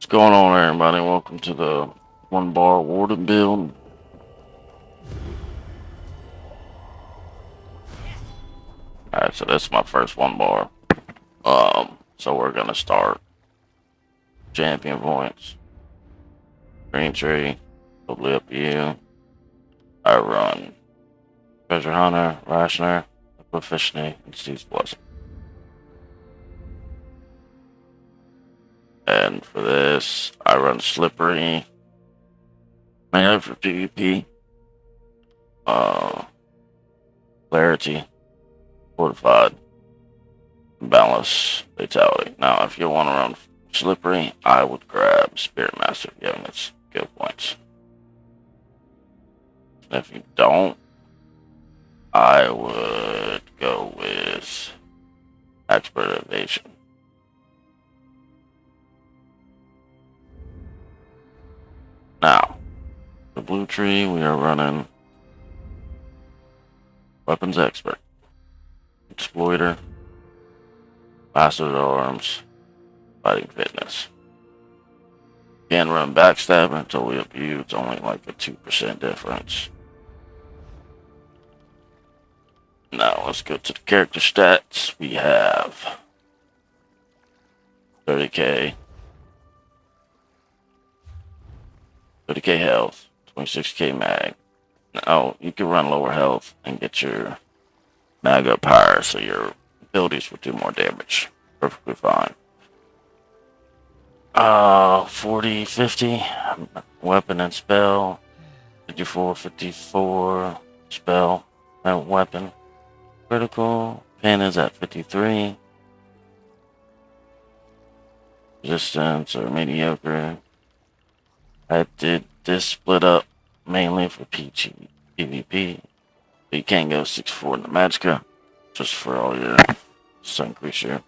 What's going on, everybody? Welcome to the Bar Warden build. Alright, so this is my first bar. So we're gonna start champion points. Green tree, totally up to you. I run Treasure Hunter, Rationer, Proficiency, and Steve's Blessing. And for this, I run Slippery, mainly for PvP. Clarity, Fortified, Balance, Fatality. Now, if you want to run Slippery, I would grab Spirit Master if you have its skill points. If you don't, I would go with Expert Evasion. Now, the blue tree, we are running Weapons Expert, Exploiter, Master of Arms, Fighting Fitness. Can run Backstabber until we up you. It's only like a 2% difference. Now let's go to the character stats. We have 30k health, 26k mag. Now you can run lower health and get your mag up higher, so your abilities will do more damage. Perfectly fine. 40, 50 weapon and spell. 54, 54 spell and weapon. Critical pin is at 53. Resistance or mediocre. I did this split up mainly for PvP. But you can't go 6-4 in the Magicka, just for all your increase your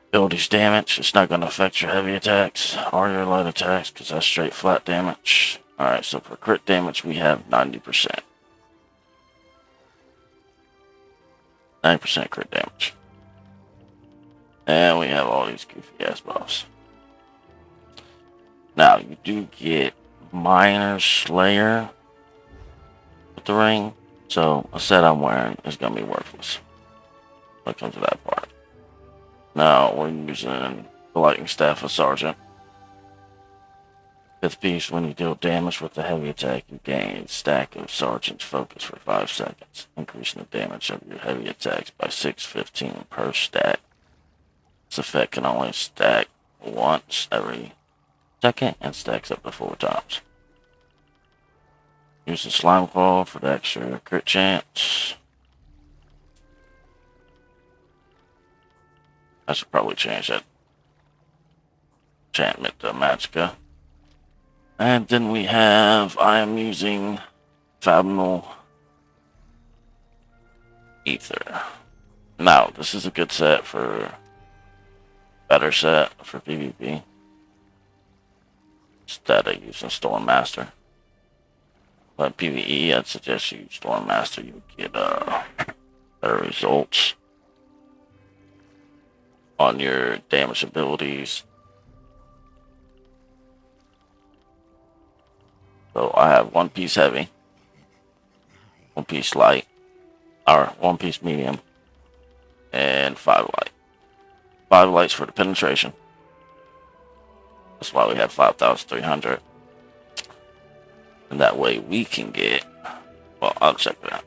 abilities damage. It's not going to affect your heavy attacks or your light attacks because that's straight flat damage. Alright, so for crit damage we have 90%. 90% crit damage. And we have all these goofy ass buffs. Now you do get Minor Slayer with the ring, so a set I'm wearing is going to be worthless when it comes to that part. Now we're using the Lightning Staff of Sergeant. 5th piece, when you deal damage with a heavy attack, you gain a stack of Sergeant's Focus for 5 seconds, increasing the damage of your heavy attacks by 615 per stack. This effect can only stack once every second and stacks up to 4 times. Use the Slime Claw for the extra crit chance. I should probably change that enchantment to Magicka. And then we have, I am using Fathomable Ether. Now, this is a good set for, better set for PvP. Instead of using Storm Master. But PvE, I'd suggest you use Storm Master, you would get better results on your damage abilities. So I have 1 piece heavy, 1 piece light, or 1 piece medium, and 5 light. 5 lights for the penetration. That's why we have 5,300. And that way we can get, well, I'll check that out.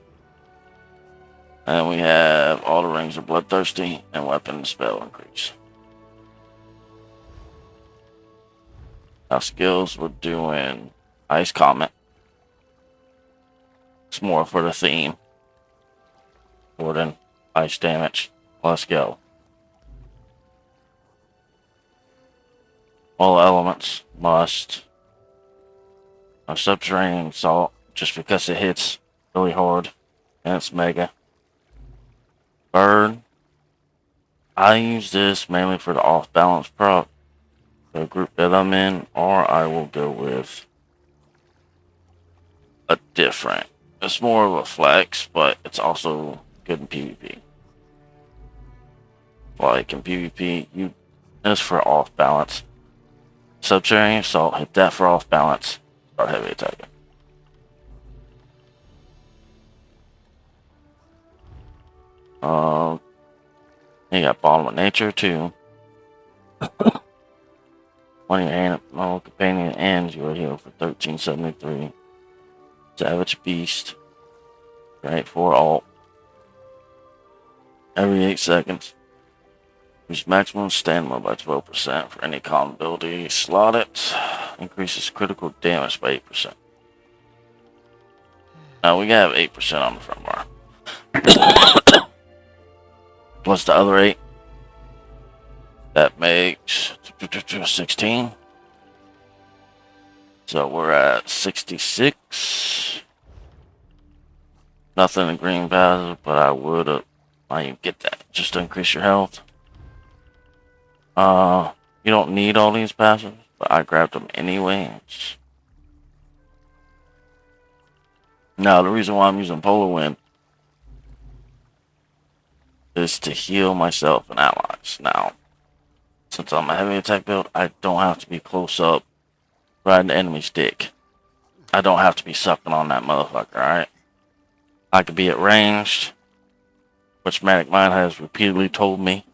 And we have all the rings are bloodthirsty and weapon and spell increase. Now skills, we're doing Ice Comet. It's more for the theme. Warden, ice damage. Let's go. All elements must. Subterranean Assault, just because it hits really hard and it's mega. Burn. I use this mainly for the off balance proc, the group that I'm in, or I will go with a different. It's more of a flex, but it's also good in PvP. Like in PvP, it's for off balance. Subterranean assault. Hit that for off balance. Start heavy attacking. You got Bottom of Nature too. When your animal companion ends, you will heal for 1373. Savage Beast. Right, 4 alt. Every 8 seconds. Use maximum stamina by 12% for any common ability. Slot it. Increases critical damage by 8%. Now we have 8% on the front bar. Plus the other 8. That makes 16. So we're at 66. Nothing in green passive, but I would might even get that just to increase your health. You don't need all these passives, but I grabbed them anyways. Now the reason why I'm using Polar Wind is to heal myself and allies. Now, since I'm a heavy attack build, I don't have to be close up riding the enemy's dick. I don't have to be sucking on that motherfucker, alright? I could be at ranged, which Manic Mind has repeatedly told me.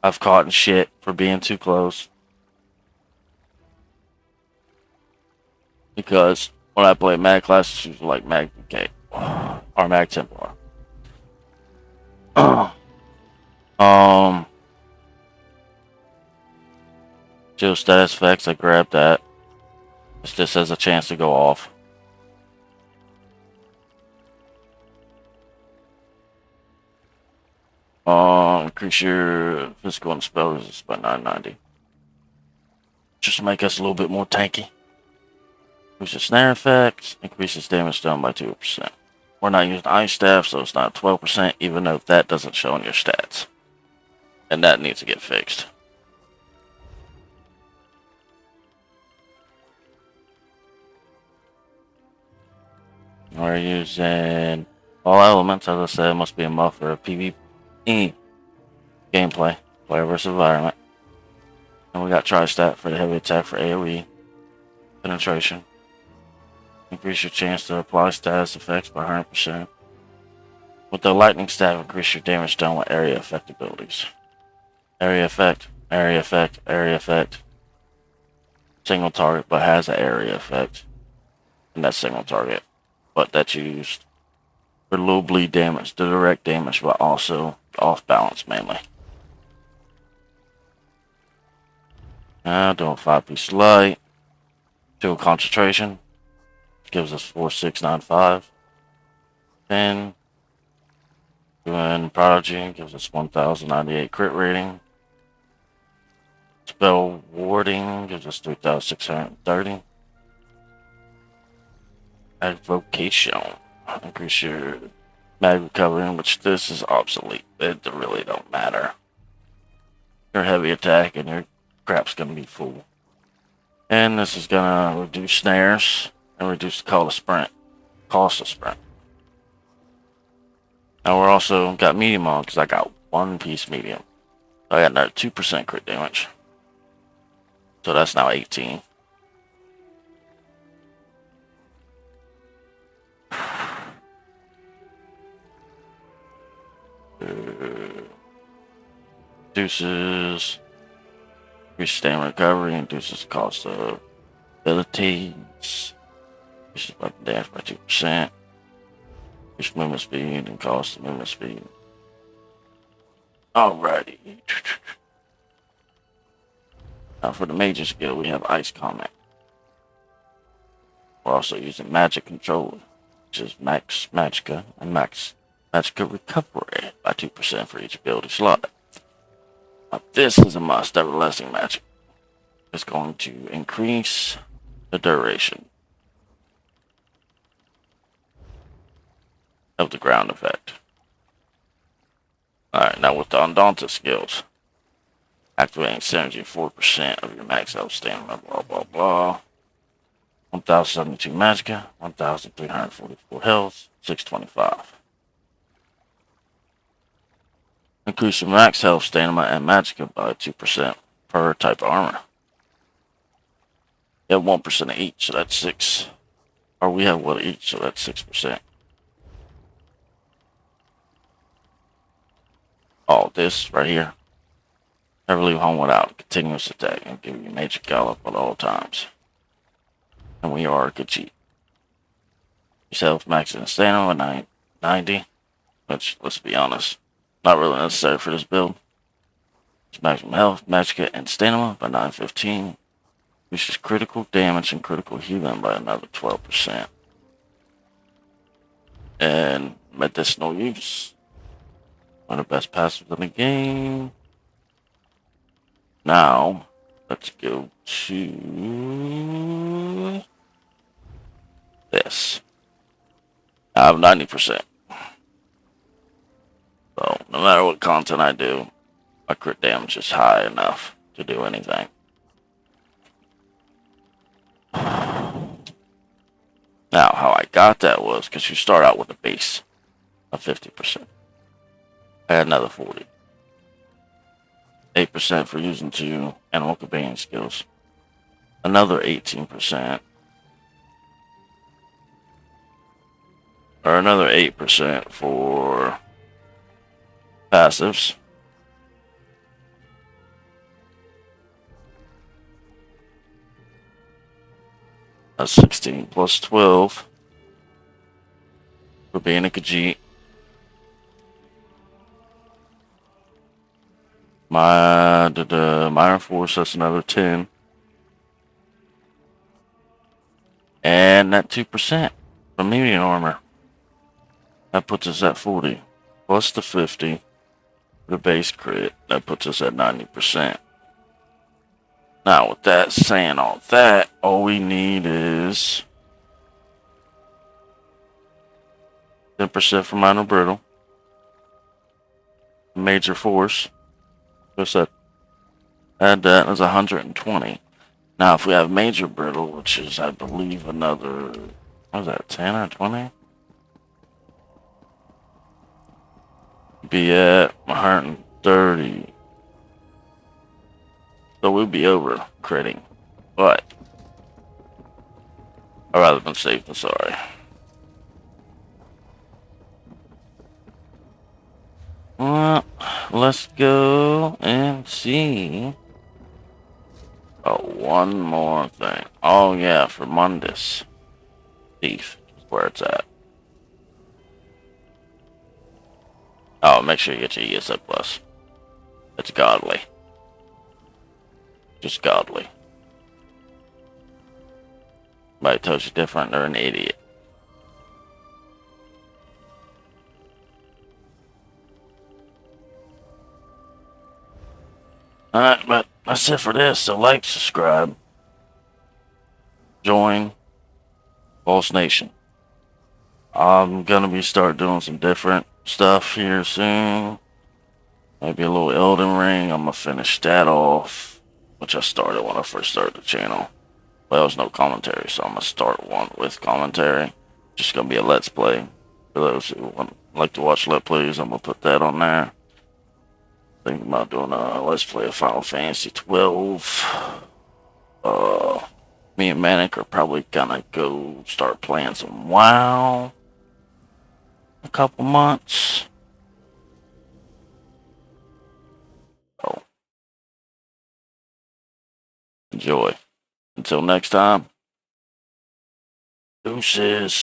I've caught in shit for being too close. Because when I play Mag classes, usually like Mag K or Mag Templar. Geo status effects, I grabbed that. This has a chance to go off. Increase your physical and spell resistance by 990. Just to make us a little bit more tanky. Increases snare effects, increases damage done by 2%. We're not using Ice Staff, so it's not 12%, even though that doesn't show in your stats. And that needs to get fixed. We're using all elements, as I said, must be a muff for a PVE gameplay, player versus environment. And we got Tri-Stat for the heavy attack for AoE, penetration. Increase your chance to apply status effects by 100%. With the lightning staff, increase your damage done with area effect abilities. Area effect, area effect, area effect. Single target, but has an area effect. And that's single target. But that's used for low bleed damage, the direct damage, but also off balance mainly. Now doing 5-piece light. 2 concentration. Gives us 4695. Then doing Prodigy gives us 1098 crit rating. Spell Warding gives us 3630. Advocation. Increase your mag recovery, which this is obsolete. It really don't matter. Your heavy attack and your crap's gonna be full. And this is gonna reduce snares and reduce the cost of sprint. Now we're also got medium on because I got 1-piece medium. So I got another 2% crit damage. So that's now 18. Reduces increase stamina recovery, reduces cost of abilities, reduces weapon damage by 2%, increase movement speed and cost of movement speed. Alrighty. Now for the major skill, we have Ice Comment. We're also using Magic Control, which is Max Magicka and Max Magicka Recovery by 2% for each ability slot. Now this is a must, Everlasting Magic. It's going to increase the duration of the ground effect. Alright, now with the Undaunted skills. Activating synergy 4% of your max health stamina, blah blah blah. 1072 magicka, 1344 health, 625. Increase your max health stamina and magicka by 2%. per type of armor. You have 1% of each, so that's 6. Or we have 1 each, so that's 6%. Oh, this right here. Never leave home without continuous attack and give you major gallop at all times. And we are a good cheat. Yourself maxing stamina at 90, which, let's be honest, not really necessary for this build. It's maximum health, magic, and stamina by 915. Which is critical damage and critical healing by another 12%. And medicinal use. One of the best passives in the game. Now, let's go to this. I have 90%. So, no matter what content I do, my crit damage is high enough to do anything. Now, how I got that was because you start out with a base of 50%. I had another 40. 8% for using 2 animal companion skills. Another 18%. Or another 8% for passives. That's 16 plus 12 for being a Khajiit. My Iron Force, that's another 10. And that 2% from medium armor. That puts us at 40. Plus the 50 for the base crit. That puts us at 90%. Now, with that saying all that, all we need is 10% for minor brittle. Major force. Just that. Add that as 120. Now, if we have major brittle, which is, I believe, another, what was that, 10 or 20? Be at 130. So we'll be over critting. But I'd rather been safe than sorry. Well, let's go and see. Oh, one more thing. Oh yeah, for Mundus. Thief is where it's at. Oh, make sure you get your ESO plus. It's godly. Just godly. Somebody tells you different, they're an idiot. Alright, but that's it for this. So like, subscribe, join Voss Nation. I'm gonna be start doing some different stuff here soon. Maybe a little Elden Ring. I'm gonna finish that off, which I started when I first started the channel. Well, there's no commentary, so I'm gonna start one with commentary. Just gonna be a let's play. For those who like to watch let's plays, I'm gonna put that on there. Thinking about doing a let's play of Final Fantasy 12. Me and Manic are probably gonna go start playing some WoW. A couple months. Oh, enjoy. Until next time. Deuces.